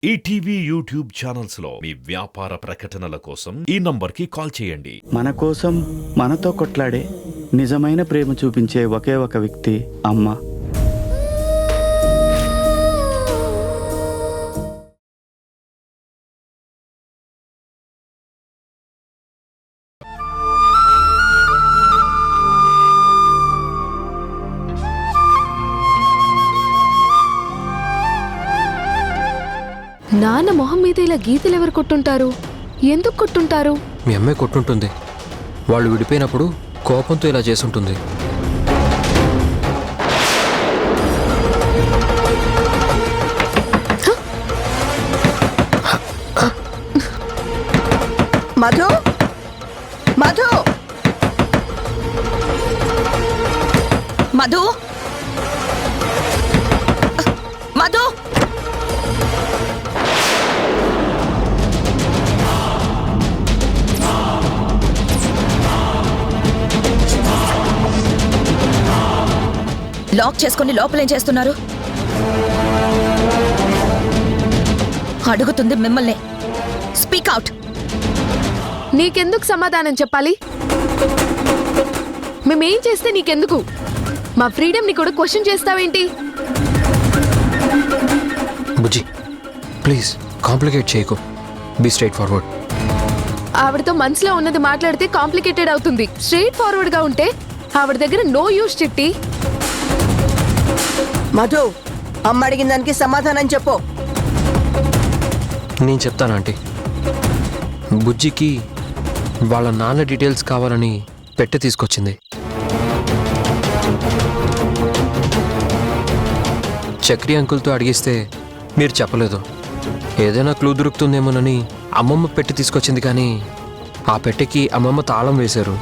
ETV YouTube channels లో మీ వ్యాపార ప్రకటనల కోసం ఈ నంబర్కి కాల్ చేయండి. మన కోసం మనతో కొట్లాడే నిజమైన ప్రేమ చూపించే ఒకే ఒక వ్యక్తి అమ్మ. నాన్న మొహం మీద ఇలా గీతలు ఎవరు కొట్టుంటారు? ఎందుకు కొట్టుంటారు? మీ అమ్మాయి కొట్టుంటుంది. వాళ్ళు విడిపోయినప్పుడు కోపంతో ఇలా చేసుంటుంది. మధు మధు మధు మధు లాక్ చేసుకుని లోపలేం చేస్తున్నారు? అడుగుతుంది మిమ్మల్ని. Speak out. నీకెందుకు సమాధానం చెప్పాలి? మేమేం చేస్తే నీకెందుకు? మా ఫ్రీడమ్ ని కూడా క్వశ్చన్ చేస్తావేంటి? బుజ్జి ప్లీజ్ కాంప్లికేట్ చేయకు. Be straightforward. ఆవిడతో మనసులో ఉన్నది మాట్లాడితే కాంప్లికేటెడ్ అవుతుంది. స్ట్రైట్ ఫార్వర్డ్ గా ఉంటే ఆవిడ దగ్గర నో యూస్ చిట్టి. మధు, అమ్మ అడిగిన దానికి సమాధానం చెప్పు. నేను చెప్తాను ఆంటీ. బుజ్జికి వాళ్ళ నాన్న డీటెయిల్స్ కావాలని పెట్టె తీసుకొచ్చింది. చక్రి అంకుల్తో అడిగిస్తే మీరు చెప్పలేదు. ఏదైనా క్లూ దొరుకుతుందేమోనని అమ్మమ్మ పెట్టి తీసుకొచ్చింది. కానీ ఆ పెట్టెకి అమ్మమ్మ తాళం వేశారు.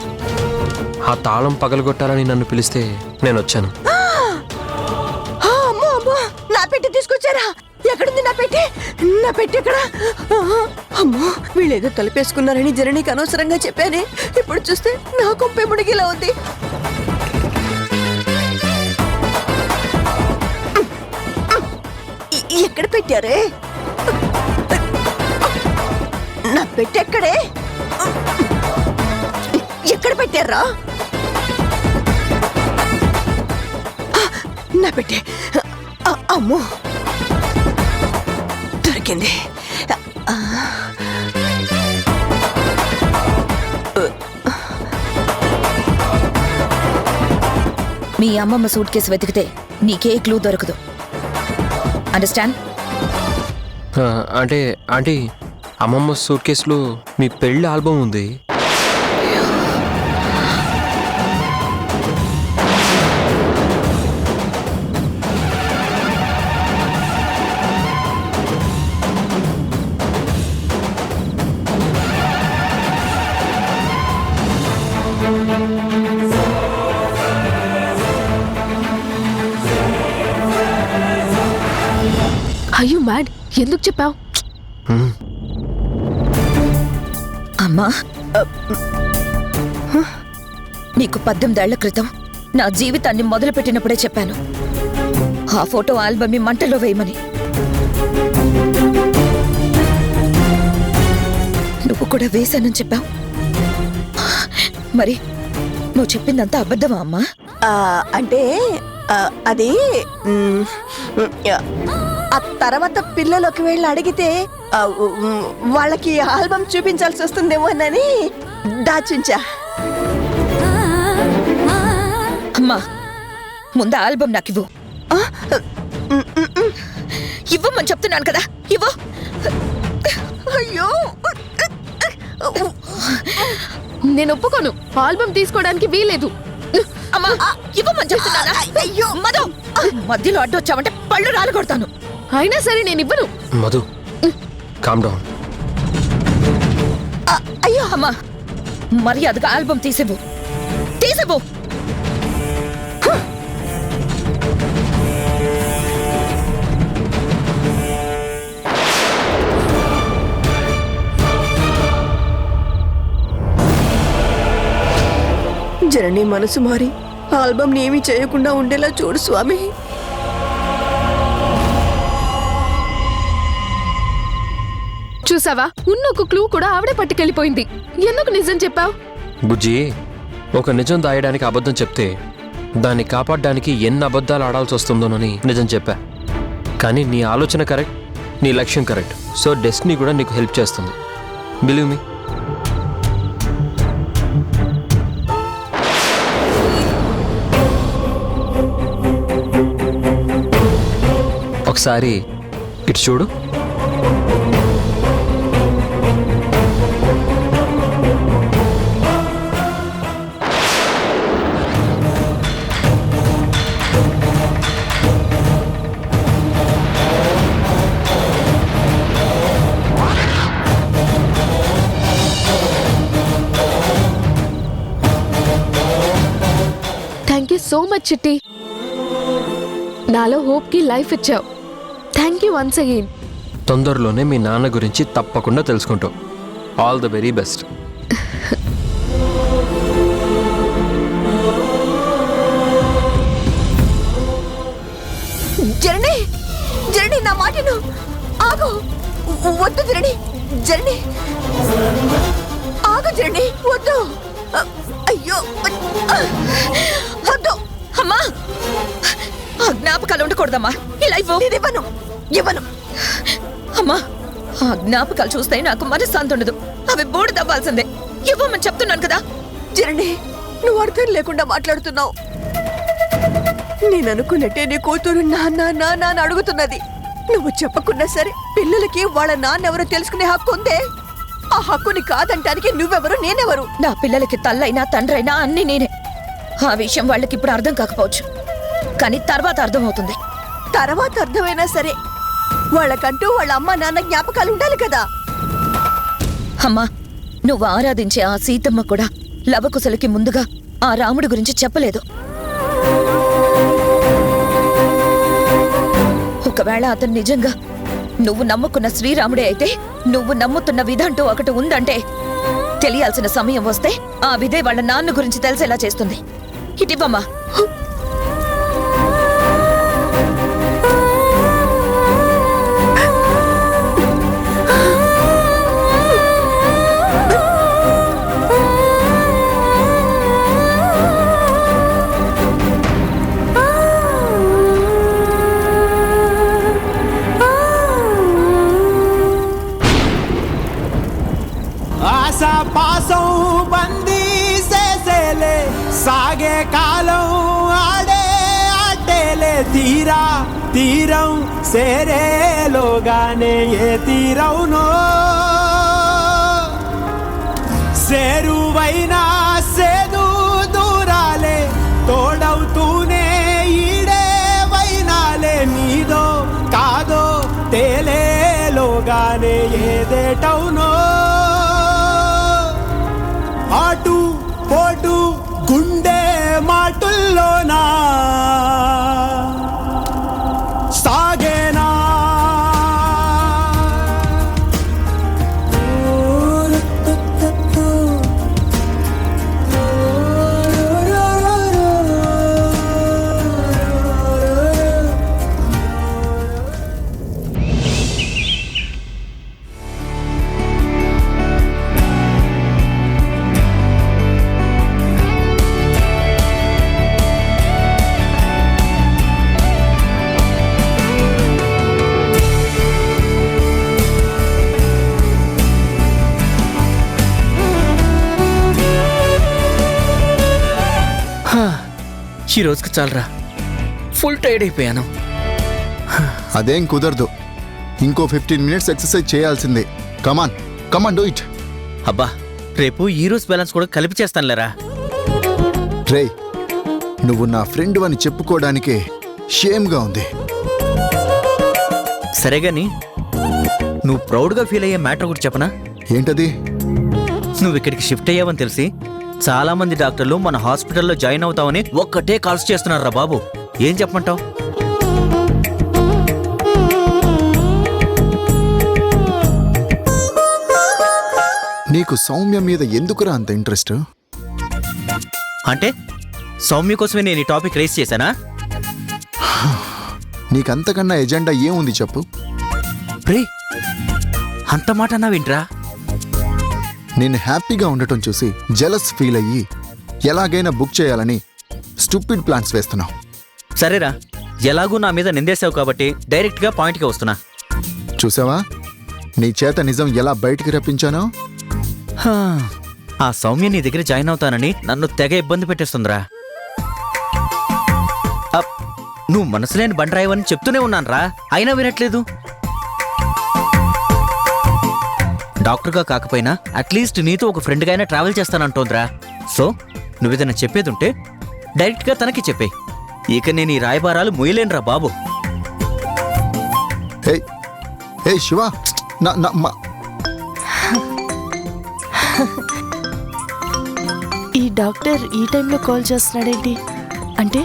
ఆ తాళం పగలగొట్టాలని నన్ను పిలిస్తే నేను వచ్చాను. నా పెట్టి తీసుకొచ్చారా? ఎక్కడుంది నా పెట్టి? నా పెట్టి ఎక్కడ? అమ్మో, వీళ్ళేదో తలుపేసుకున్నారని జననీకి అనవసరంగా చెప్పానే. ఇప్పుడు చూస్తే నా కొంపే మునిగిలా ఉంది. ఎక్కడ పెట్టారే? నా పెట్టి ఎక్కడే? ఎక్కడ పెట్టారా? నా పెట్టి అమ్మో, దొరికింది. మీ అమ్మమ్మ సూట్ కేసు వెతికితే నీకే క్లూ దొరకదు. అండర్స్టాండ్? అంటే ఆంటీ, అమ్మమ్మ సూట్ కేసులో మీ పెళ్ళి ఆల్బమ్ ఉంది. అయ్యో మ్యాడ్, ఎందుకు చెప్పావు? అమ్మా, నీకు 18 ఏళ్ల క్రితం నా జీవితాన్ని మొదలుపెట్టినప్పుడే చెప్పాను ఆ ఫోటో ఆల్బమ్ మంటలో వేయమని. నువ్వు కూడా వేశానని చెప్పావు. మరి నువ్వు చెప్పిందంతా అబద్ధమా అమ్మా? అంటే అది ఆ తర్వాత పిల్లలకి వెళ్ళి అడిగితే వాళ్ళకి ఆల్బమ్ చూపించాల్సి వస్తుందేమోనని దాచుంచా. అమ్మా, ముందు ఆల్బమ్ నాకు ఇవ్వు. ఇవ్వమని చెప్తున్నాను కదా, ఇవ్వు. అయ్యో, నేను ఒప్పుకోను. ఆల్బమ్ తీసుకోవడానికి వీలేదు. అమ్మా, ఇవ్వమని చెప్తున్నానా? అయ్యో మధు, మధ్యలో అడ్డు వచ్చావంటే పళ్ళు రాలు కొడతాను. అయినా సరే నేను ఇవ్వను. Madhu, calm down. అయ్యో అమ్మా, మర్యాదగా ఆల్బమ్ తీసివ్వు. తీసివ్వు. జనని మనసు మారి ఆల్బమ్ ఏమీ చేయకుండా ఉండేలా చూడు స్వామి. చూసావా, ఉన్న ఒక క్లూ కూడా ఆవిడే పట్టుకెళ్ళిపోయింది. ఎందుకు నిజం చెప్పావు? బుజ్జి, ఒక నిజం దాయడానికి అబద్ధం చెప్తే దాన్ని కాపాడడానికి ఎన్ని అబద్ధాలు ఆడాల్సి వస్తుందోనని నిజం చెప్పా. కానీ నీ ఆలోచన కరెక్ట్, నీ లక్ష్యం కరెక్ట్. సో డెస్టినీ కూడా నీకు హెల్ప్ చేస్తుంది. Believe me. ఒకసారి ఇటు చూడు. థ్యాంక్ యూ సో మచ్ చిట్టి. నాలో హోప్ కి లైఫ్ ఇచ్చావు. Thank you once again. తొందరలోనే మీ నాన్న గురించి తప్పకుండా తెలుసుకుంటావు. All the very best. జరణి, జరణి, నా మాటను ఆగు. వద్దు జరణి, జరణి ఆగు. జరణి వద్దు. అయ్యో వద్దు. అమ్మా, ఆ జ్ఞాపకాలు ఉండకూడదమ్మా. ఈ లైఫ్ ఇవ్వను, ఇవ్వను. అమ్మా, ఆ జ్ఞాపకాలు చూస్తే నాకు మనశ్శాంతి ఉండదు. అవి బోర్డు తవ్వాల్సిందే. ఇవ్వమని చెప్తున్నాను కదా. జరణి, నువ్వు అర్థం లేకుండా మాట్లాడుతున్నావు. నేను అనుకున్నట్టే నీ కూతురు నాన్న నాన్న అని అడుగుతున్నది. నువ్వు చెప్పకున్నా సరే పిల్లలకి వాళ్ళ నాన్నెవరో తెలుసుకునే హక్కు ఉందే. ఆ హక్కుని కాదంటానికి నువ్వెవరు, నేనెవరు? నా పిల్లలకి తల్లైనా తండ్రైనా అన్ని నేనే. ఆ విషయం వాళ్ళకి ఇప్పుడు అర్థం కాకపోవచ్చు, కానీ తర్వాత అర్థమవుతుంది. తర్వాత అర్థమైనా సరే వాళ్ళకంటూ వాళ్ళ అమ్మ నాన్న జ్ఞాపకాలు ఉండాలి కదా. అమ్మా, నువ్వు ఆరాధించే ఆ సీతమ్మ కూడా లవకుశలకి ముందుగా ఆ రాముడి గురించి చెప్పలేదు. ఒకవేళ అతను నిజంగా నువ్వు నమ్ముకున్న శ్రీరాముడే అయితే, నువ్వు నమ్ముతున్న విధంటూ ఒకటి ఉందంటే తెలియాల్సిన సమయం వస్తే ఆ విధే వాళ్ళ నాన్న గురించి తెలిసేలా చేస్తుంది. ఇటివ్వమ్మా. ఆశా పాసం బందీ చేసేలే, సాగే కాలం ఆడే ఆటేలే. తీరా తీరం సేరేలోగానే ఏ తీరవునో, సేరువైనా సేదు దూరాలే తోడవుతూనే ఈడే వైనాలే. నీదో కాదో తేలేలోగానే ఏదేటవునో, ఆటు పోటు గుండె మాటుల్లోనా సాగేనా. ఈ రోజుకి చాలరా, ఫుల్ టైర్డ్ అయిపోయాను. అదేం కుదరదు. ఇంకో 15 మినిట్స్ ఎక్సర్సైజ్ చేయాల్సిందే. కమాన్ కమాన్, డూ ఇట్. అబ్బా, రేపు ఈ రోజు బ్యాలెన్స్ కూడా కలిపి చేస్తానులేరా. రే, నువ్వు నా ఫ్రెండ్ అని చెప్పుకోవడానికే షేమ్గా ఉంది. సరే గాని, నువ్వు ప్రౌడ్గా ఫీల్ అయ్యే మ్యాటర్ ఒకటి చెప్పనా? ఏంటది? నువ్వు ఇక్కడికి షిఫ్ట్ అయ్యావని తెలిసి చాలా మంది డాక్టర్లు మన హాస్పిటల్లో జాయిన్ అవుతావని ఒక్కటే కాల్స్ చేస్తున్నారా బాబు. ఏం చెప్పమంటావు? నీకు సౌమ్య మీద ఎందుకురా అంత ఇంట్రెస్ట్? అంటే సౌమ్య కోసమే నేను ఈ టాపిక్ రేస్ చేశానా? నీకంతకన్నా ఎజెండా ఏముంది చెప్పు. రే, అంత మాట అన్నావేంట్రా? నేను హ్యాపీగా ఉండటం చూసి జెలస్ ఫీల్ అయ్యి ఎలాగైనా బుక్ చేయాలని స్టూపిడ్ ప్లాన్స్ వేస్తున్నావు. సరేరా, ఎలాగూ నా మీద నిందేశావు కాబట్టి డైరెక్ట్గా పాయింట్కి వస్తున్నా. చూసావా నీ చేత నిజం ఎలా బయటికి రప్పించానో? హా, ఆ సౌమ్య నీ దగ్గర జాయిన్ అవుతానని నన్ను తెగ ఇబ్బంది పెట్టేస్తుందిరా. అప్, నువ్వు మనసులేని బండరాయవని చెప్తూనే ఉన్నానురా, అయినా వినట్లేదు. డాక్టర్గా కాకపోయినా అట్లీస్ట్ నీతో ఒక ఫ్రెండ్గా అయినా ట్రావెల్ చేస్తానంటోందిరా. సో నువ్వేదైనా చెప్పేదుంటే డైరెక్ట్గా తనకి చెప్పే. ఇక నేను ఈ రాయబారాలు మొయ్యలేనురా బాబు. హే హే శివ, నా నా మా ఈ డాక్టర్ ఈ టైంలో కాల్ చేస్తున్నాడేంటి? అంటే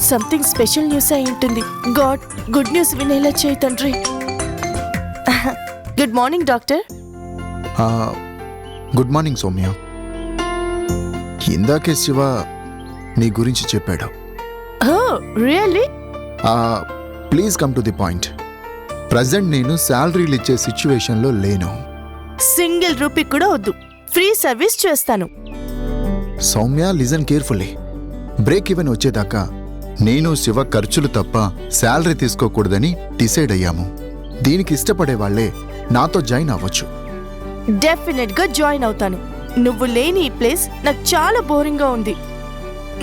సంథింగ్ స్పెషల్ న్యూస్ అయి ఉంటుంది. గాడ్, గుడ్ న్యూస్ వినేలా చేయి తండ్రి. Good morning doctor. Good morning Soumya. ఇందాకే శివ నీ గురించి చెప్పాడు. Oh really? Please come to the point. Present నేను శాలరీలు ఇచ్చే సిచ్యువేషన్లో లేను. సింగిల్ రూపీ కూడా వద్దు, ఫ్రీ సర్వీస్ చేస్తాను. Soumya listen carefully. Break even వచ్చేదాకా నేను శివ ఖర్చులు తప్ప శాలరీ తీసుకోకూడదని డిసైడ్ అయ్యాము. దీనికి ఇష్టపడే వాళ్ళే నాతో జాయిన్ అవ్వచ్చు. డెఫినెట్ గా జాయిన్ అవుతాను. నువ్వు లేని ఈ ప్లేస్ నాకు చాలా బోరింగ్ గా ఉంది.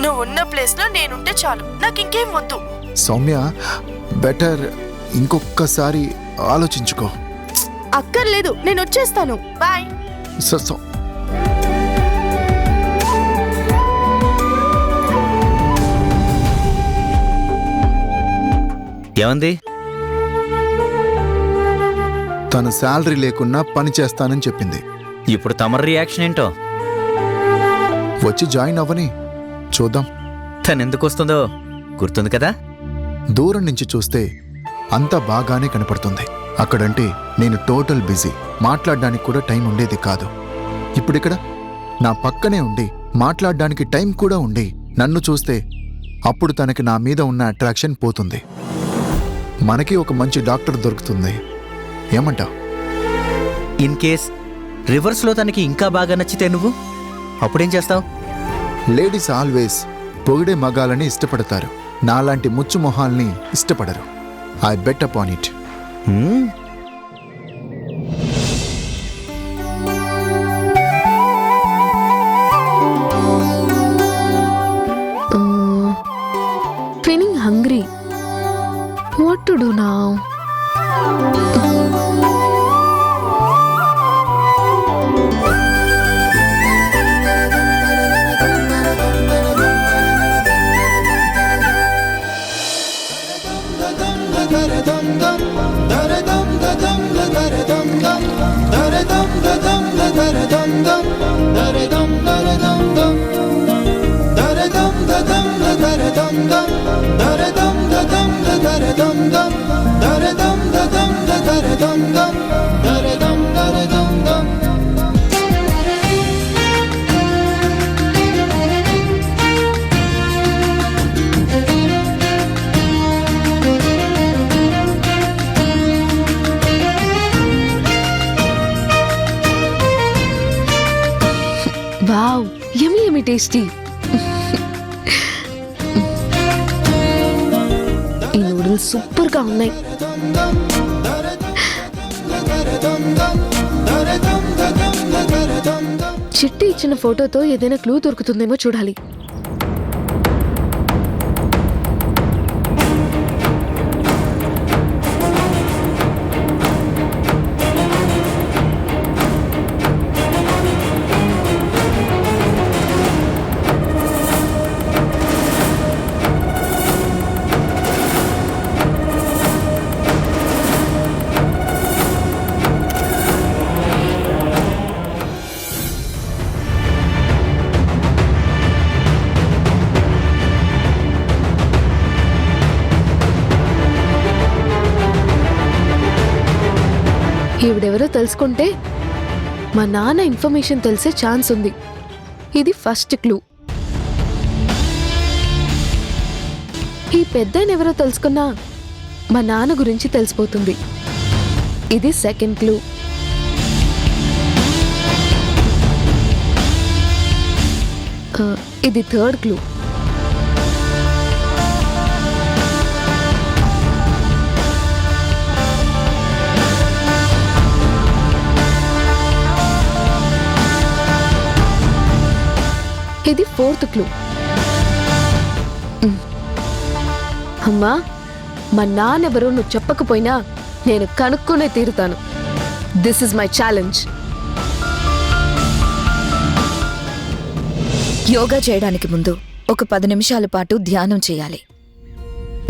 నువ్వు ఉన్న ప్లేస్ లో నేనుంటే చాలు, నాకు ఇంకేం వద్దు. సౌమ్య, బెటర్ ఇంకొకసారి ఆలోచించుకో. అక్కర్లేదు, నేను వచ్చేస్తాను. బాయ్. సో ఏమంది? తన శాలరీ లేకున్నా పని చేస్తానని చెప్పింది. ఇప్పుడు తమరి రియాక్షన్ ఏంటో? వచ్చి జాయిన్ అవ్వని, చూద్దాం. తను ఎందుకు వస్తుందో గుర్తుంది కదా? దూరం నుంచి చూస్తే అంతా బాగానే కనపడుతుంది. అక్కడంటే నేను టోటల్ బిజీ, మాట్లాడడానికి కూడా టైం ఉండేది కాదు. ఇప్పుడిక్కడ నా పక్కనే ఉండి మాట్లాడడానికి టైం కూడా ఉండి నన్ను చూస్తే అప్పుడు తనకి నా మీద ఉన్న అట్రాక్షన్ పోతుంది. మనకి ఒక మంచి డాక్టర్ దొరుకుతుంది. ఏమంటావ్? ఇన్ కేస్ రివర్స్లో తనకి ఇంకా బాగా నచ్చితే నువ్వు అప్పుడేం చేస్తావు? లేడీస్ ఆల్వేస్ పొగిడే మగాలని ఇష్టపడతారు, నాలాంటి ముచ్చు మొహాల్ని ఇష్టపడరు. I bet upon it. Feeling hungry. What to do now? Wow, yummy yummy tasty. ఈ నూడిల్స్ సూపర్ గా ఉన్నాయి. చిట్టి ఇచ్చిన ఫోటోతో ఏదైనా క్లూ దొరుకుతుందేమో చూడాలి. ఈవిడెవరో తెలుసుకుంటే మా నాన్న ఇన్ఫర్మేషన్ తెలిసే ఛాన్స్ ఉంది. ఇది ఫస్ట్ క్లూ. ఈ పెద్దాయన ఎవరో తెలుసుకున్నా మా నాన్న గురించి తెలిసిపోతుంది. ఇది సెకండ్ క్లూ. ఇది థర్డ్ క్లూ. ఇది ఫోర్త్ క్లూ. అమ్మా, మా నాన్నెవరో నువ్వు చెప్పకపోయినా నేను కనుక్కునే తీరుతాను. This is my challenge. Yoga చేయడానికి ముందు ఒక 10 నిమిషాల పాటు ధ్యానం చేయాలి.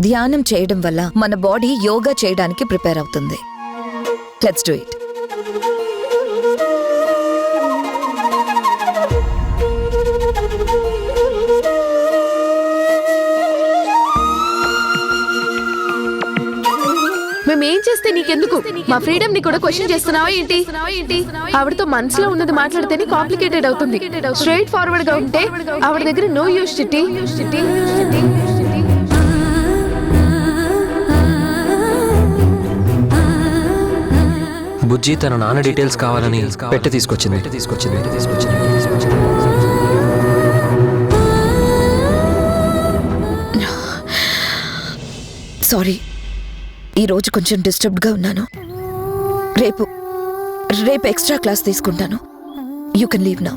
ధ్యానం చేయడం వల్ల మన బాడీ యోగా చేయడానికి ప్రిపేర్ అవుతుంది. Let's do it. మేమేం చేస్తే నీకెందుకు? మా ఫ్రీడమ్ ని కూడా క్వశ్చన్ చేస్తున్నావా ఏంటి? ఆవిడతో మనసులో ఉన్నది మాట్లాడితేనే కాంప్లికేటెడ్ అవుతుంది. స్ట్రైట్ ఫార్వర్డ్ గా ఉంటే ఆవిడ దగ్గర నో యూస్ చిట్టి. బుజ్జి తన నాన్న డీటెయిల్స్ కావాలని పెట్టి తీసుకొచ్చింది. సారీ, ఈరోజు కొంచెం డిస్టర్బ్డ్గా ఉన్నాను. రేపు ఎక్స్ట్రా క్లాస్ తీసుకుంటాను. You can leave now.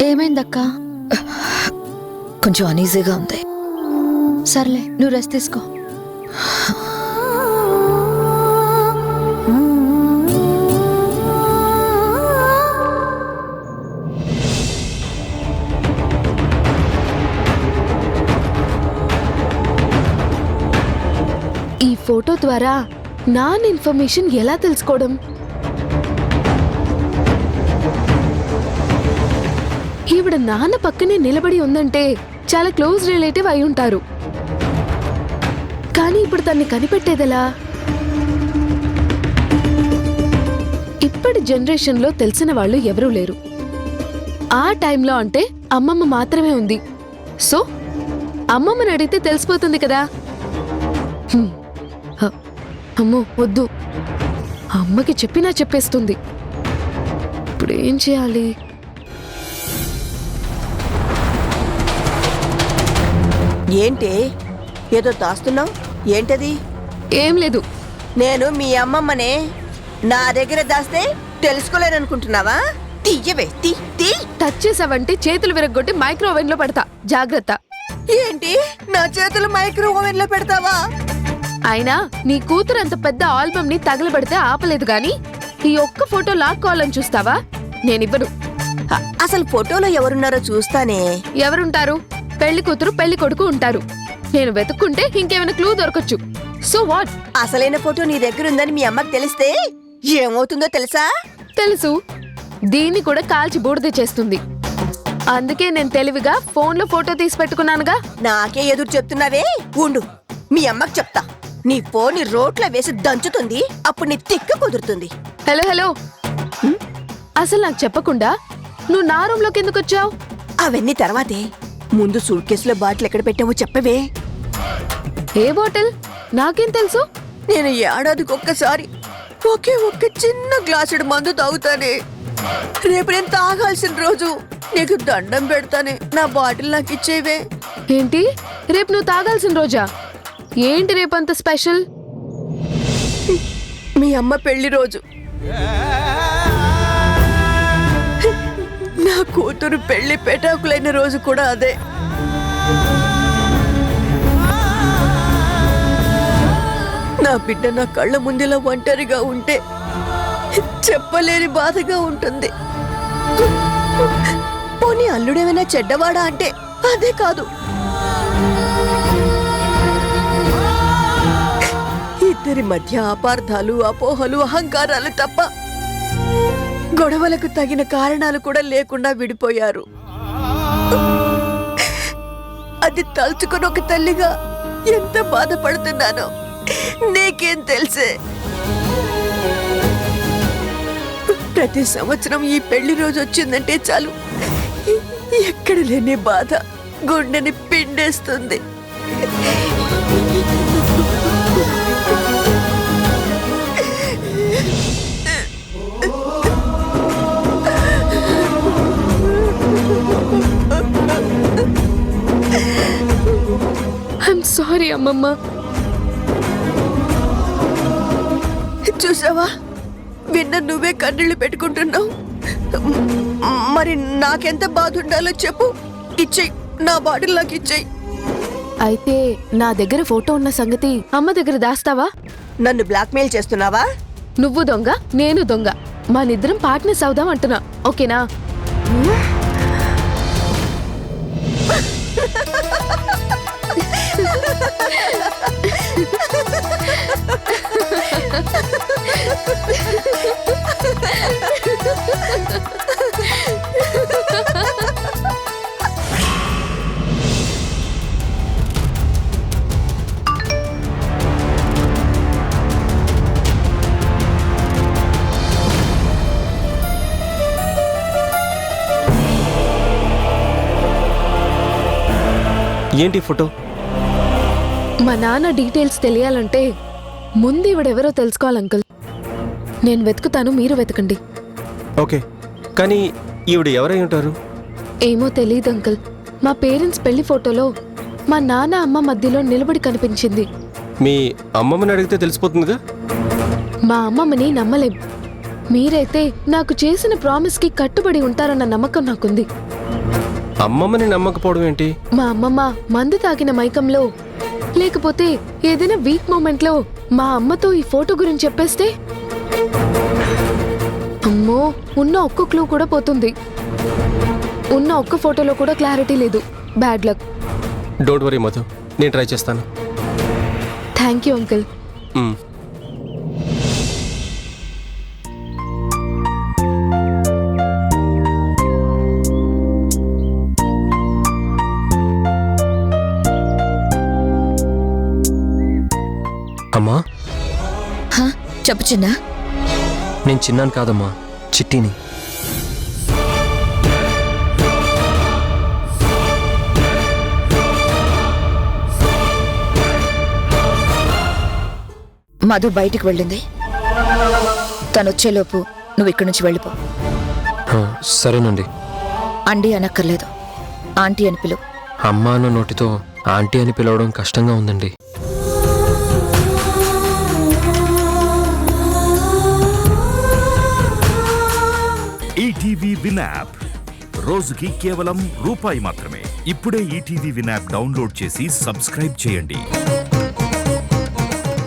ఏమైందక్క? కొంచెం అనీజీగా ఉంది. సర్లే, నువ్వు రెస్ట్ తీసుకో. ఈ ఫోటో ద్వారా నాన్ ఇన్ఫర్మేషన్ ఎలా తెలుసుకోవడం? ఈవిడ నాన్న పక్కనే నిలబడి ఉందంటే చాలా క్లోజ్ రిలేటివ్ అయి ఉంటారు. కానీ ఇప్పుడు తన్ని కనిపెట్టేదెలా? ఇప్పటి జనరేషన్లో తెలిసిన వాళ్ళు ఎవరూ లేరు. ఆ టైంలో అంటే అమ్మమ్మ మాత్రమే ఉంది. సో అమ్మమ్మని అడిగితే తెలిసిపోతుంది కదా. అమ్మో వద్దు, అమ్మకి చెప్పినా చెప్పేస్తుంది. ఇప్పుడు ఏం చేయాలి? ఏంటి ఏదో దాస్తున్నావు? ఏంటది? ఏం లేదు. నేను మీ అమ్మమ్మనే. నా దగ్గర దాస్తే తెలుసుకోలేననుకుంటున్నావా? తీయవే, తీ. టచ్ చేసావంటే చేతులు విరగొట్టి మైక్రోవేవ్ లో పెడతా, జాగ్రత్త. ఏంటి, నా చేతులు మైక్రోవేవ్ లో పెడతావా? అయినా నీ కూతురు అంత పెద్ద ఆల్బమ్ ని తగలబెడితే ఆపలేదు గాని ఈ ఒక్క ఫోటో లాక్కోవాలని చూస్తావా? నేనివ్వను. అసలు ఫోటోలో ఎవరున్నారో చూస్తానే. ఎవరుంటారు? పెళ్లి కూతురు పెళ్లి కొడుకు ఉంటారు. నేను వెతుక్కుంటే ఇంకేమైనా క్లూ దొరకచ్చు. So what? అసలైన ఫోటో నీ దగ్గర ఉందని మీ అమ్మకి తెలిస్తే ఏమవుతుందో తెలుసా? తెలుసు. దీన్ని కూడా కాల్చి బూడిద చేస్తుంది. అందుకే నేను తెలివిగా ఫోన్లో ఫోటో తీసి పెట్టుకున్నానుగా. నాకే ఎదురు చెప్తున్నావే? ఉండు, మీ అమ్మకి చెప్తా. నీ ఫోన్ రోట్లో వేసి దంచుతుంది. అప్పుడు నీ తిక్క కుదురుతుంది. హలో, అసలు నాకు చెప్పకుండా నువ్వు నా రూమ్ లోకి ఎందుకు వచ్చావు? అవన్నీ తర్వాతే. ముందు సూట్ కేసులో బాటిల్ ఎక్కడ పెట్టావో చెప్పవే. ఏ బాటిల్? నాకేం తెలుసు? నేను ఏడాదికి ఒక్కసారి ఒకే ఒక్క చిన్న గ్లాసుడు మందు తాగుతానే. రేపు నేను తాగాల్సిన రోజు నీకు దండం పెడతానే. నా బాటిల్ నాకు ఇచ్చేవే. ఏంటి, రేపు నువ్వు తాగాల్సిన రోజా? ఏంటి రేపంత స్పెషల్? మీ అమ్మ పెళ్లి రోజు. నా కూతురు పెళ్లి పెటాకులైన రోజు కూడా అదే. నా బిడ్డ నా కళ్ళ ముందులా ఒంటరిగా ఉంటే చెప్పలేని బాధగా ఉంటుంది. పోనీ అల్లుడేమైనా చెడ్డవాడా అంటే అదే కాదు. ఇద్దరి మధ్య అపార్థాలు, అపోహలు, అహంకారాలు తప్ప గొడవలకు తగిన కారణాలు కూడా లేకుండా విడిపోయారు. అది తలుచుకుని ఒక తల్లిగా ఎంత బాధపడుతున్నానో నీకేం తెలుసే. ప్రతి సంవత్సరం ఈ పెళ్లి రోజు వచ్చిందంటే చాలు, ఎక్కడ లేని బాధ గుండెని పిండేస్తుంది. ఐఎమ్ సారీ అమ్మమ్మ. చూసావా, విన్న నువ్వే కన్నీళ్లు పెట్టుకుంటున్నావు. మరి నాకెంత బాధ ఉండాలో చెప్పు. ఇచ్చేయి, నా బాటిల్ నాకు ఇచ్చేయి. అయితే నా దగ్గర ఫోటో ఉన్న సంగతి అమ్మ దగ్గర దాస్తావా? నన్ను బ్లాక్మెయిల్ చేస్తున్నావా? నువ్వు దొంగ, నేను దొంగ, మనిద్దరం పార్ట్నర్స్ అవుదాం అంటున్నా. ఓకేనా? ఏంటి ఫోటో? మా నాన్న డీటెయిల్స్ తెలియాలంటే ముందు ఇవిడెవరో తెలుసుకోవాలి అంకుల్. నేను వెతుకుతాను, మీరు వెతకండి. ఓకే, కానీ ఈవిడ ఎవరై ఉంటారు? ఏమో తెలియదు అంకుల్. మా పేరెంట్స్ పెళ్లి ఫోటోలో మా నాన్న అమ్మ మధ్యలో నిలబడి కనిపించింది. మీ అమ్మమ్మని అడిగితే తెలిసిపోతుందిగా. మా అమ్మమ్మని నమ్మలేం. మీరైతే నాకు చేసిన ప్రామిస్కి కట్టుబడి ఉంటారన్న నమ్మకం నాకుంది. అమ్మమ్మని నమ్మకపోవడం ఏంటి? మా అమ్మమ్మ మందు తాగిన మైకంలో, లేకపోతే ఏదైనా వీక్ మూమెంట్లో మా అమ్మతో ఈ ఫోటో గురించి చెప్పేస్తే అమ్మో, ఉన్న ఒక్క క్లూ కూడా పోతుంది. ఉన్న ఒక్క ఫోటోలో కూడా క్లారిటీ లేదు. Bad luck. Don't worry Madhu, నేను ట్రై చేస్తాను. Thank you uncle. అమ్మా, చెప్పు చిన్నా. నేను చిన్నాను కాదమ్మా, చిట్టిని. మధు బయటికి వెళ్ళింది. తను వచ్చేలోపు నువ్వు ఇక్కడి నుంచి వెళ్ళిపో. సరేనండి. అండి అనక్కర్లేదు, ఆంటీ అని పిలువు. అమ్మా అన్న నోటితో ఆంటీ అని పిలవడం కష్టంగా ఉందండి. ఈటీవీ విన్ యాప్ రోజుకి కేవలం రూపాయి మాత్రమే. ఇప్పుడే ఈటీవీ విన్ యాప్ డౌన్లోడ్ చేసి సబ్స్క్రైబ్ చేయండి.